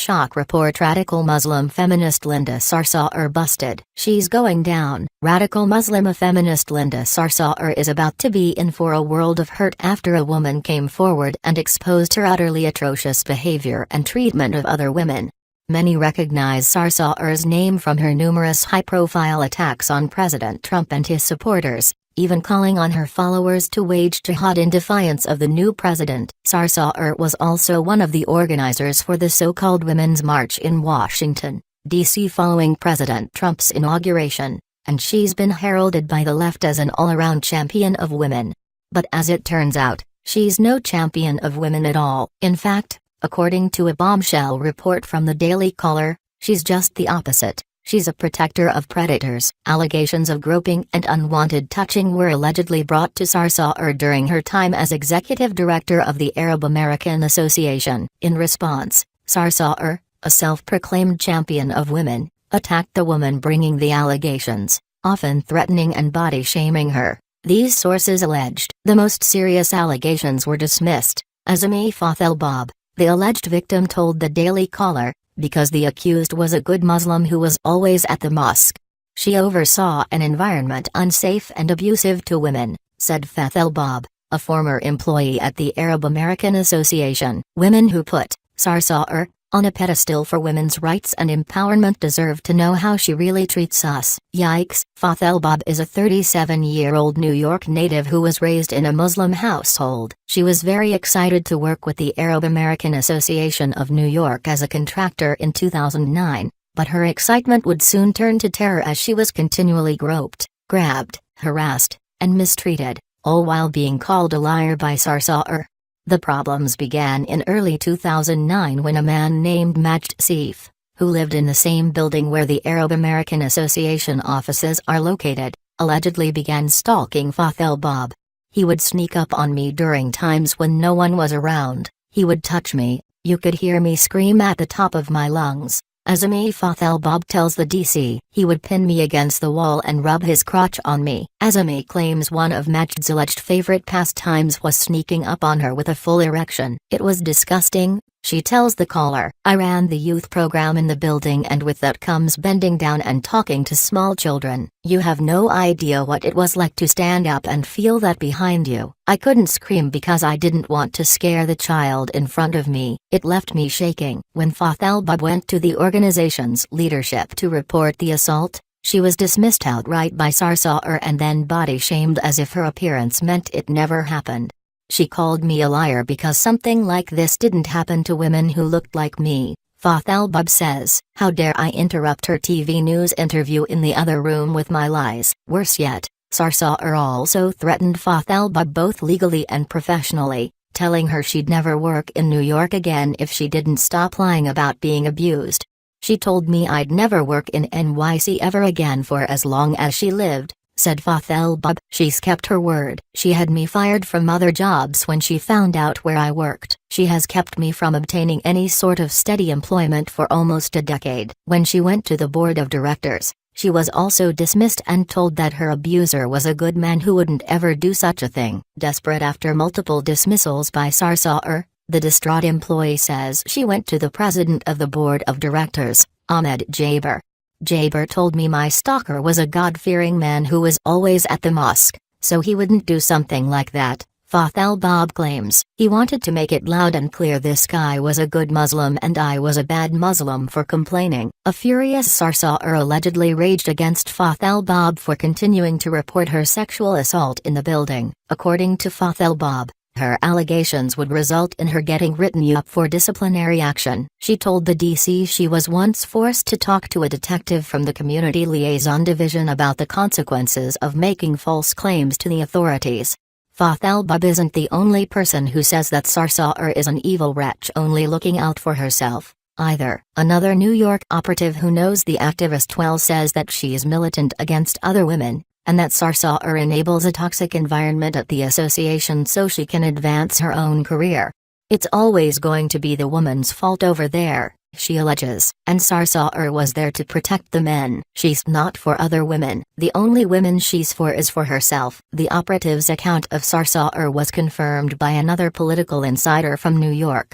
shock report radical Muslim feminist Linda Sarsour busted. She's going down. Radical Muslim feminist Linda Sarsour is about to be in for a world of hurt after a woman came forward and exposed her utterly atrocious behavior and treatment of other women. Many recognize Sarsour's name from her numerous high-profile attacks on President Trump and his supporters, even calling on her followers to wage jihad in defiance of the new president. Sarsour was also one of the organizers for the so-called Women's March in Washington, D.C. following President Trump's inauguration, and she's been heralded by the left as an all-around champion of women. But as it turns out, she's no champion of women at all. In fact, according to a bombshell report from the Daily Caller, she's just the opposite. She's a protector of predators. Allegations of groping and unwanted touching were allegedly brought to Sarsour during her time as executive director of the Arab American Association. In response, Sarsour, a self-proclaimed champion of women, attacked the woman bringing the allegations, often threatening and body-shaming her. These sources alleged the most serious allegations were dismissed. Azami Fathel Bob, the alleged victim, told the Daily Caller, because the accused was a good Muslim who was always at the mosque. She oversaw an environment unsafe and abusive to women, said Fathel Bob, a former employee at the Arab American Association. Women who put Sarsour on a pedestal for women's rights and empowerment deserve to know how she really treats us. Yikes. Fathel Bob is a 37-year-old New York native who was raised in a Muslim household. She was very excited to work with the Arab American Association of New York as a contractor in 2009, but her excitement would soon turn to terror as she was continually groped, grabbed, harassed, and mistreated, all while being called a liar by Sarsour. The problems began in early 2009 when a man named Majd Seif, who lived in the same building where the Arab American Association offices are located, allegedly began stalking Fathel Bob. He would sneak up on me during times when no one was around. He would touch me. You could hear me scream at the top of my lungs. Azami Fathel Bob tells the DC. He would pin me against the wall and rub his crotch on me. Azami claims one of Majd's alleged favorite pastimes was sneaking up on her with a full erection. It was disgusting, she tells the Caller. I ran the youth program in the building, and with that comes bending down and talking to small children. You have no idea what it was like to stand up and feel that behind you. I couldn't scream because I didn't want to scare the child in front of me. It left me shaking. When Fathel Bob went to the organization's leadership to report the assault, she was dismissed outright by Sarsour and then body-shamed as if her appearance meant it never happened. She called me a liar because something like this didn't happen to women who looked like me, Fathel Bob says. How dare I interrupt her TV news interview in the other room with my lies. Worse yet, Sarsour also threatened Fathel Bob both legally and professionally, telling her she'd never work in New York again if she didn't stop lying about being abused. She told me I'd never work in NYC ever again for as long as she lived, said Fathel Bob. She's kept her word. She had me fired from other jobs when she found out where I worked. She has kept me from obtaining any sort of steady employment for almost a decade. When she went to the board of directors, she was also dismissed and told that her abuser was a good man who wouldn't ever do such a thing. Desperate after multiple dismissals by Sarsour, the distraught employee says she went to the president of the board of directors, Ahmed Jaber. Jaber told me my stalker was a God-fearing man who was always at the mosque, so he wouldn't do something like that, Fathel Bob claims. He wanted to make it loud and clear this guy was a good Muslim and I was a bad Muslim for complaining. A furious Sarsour allegedly raged against Fathel Bob for continuing to report her sexual assault in the building. According to Fathel Bob, her allegations would result in her getting written up for disciplinary action. She told the DC she was once forced to talk to a detective from the Community Liaison Division about the consequences of making false claims to the authorities. Fathel Bob isn't the only person who says that Sarsour is an evil wretch only looking out for herself, either. Another New York operative who knows the activist well says that she is militant against other women, and that Sarsour enables a toxic environment at the association so she can advance her own career. It's always going to be the woman's fault over there, she alleges, and Sarsour was there to protect the men. She's not for other women. The only women she's for is for herself. The operative's account of Sarsour was confirmed by another political insider from New York.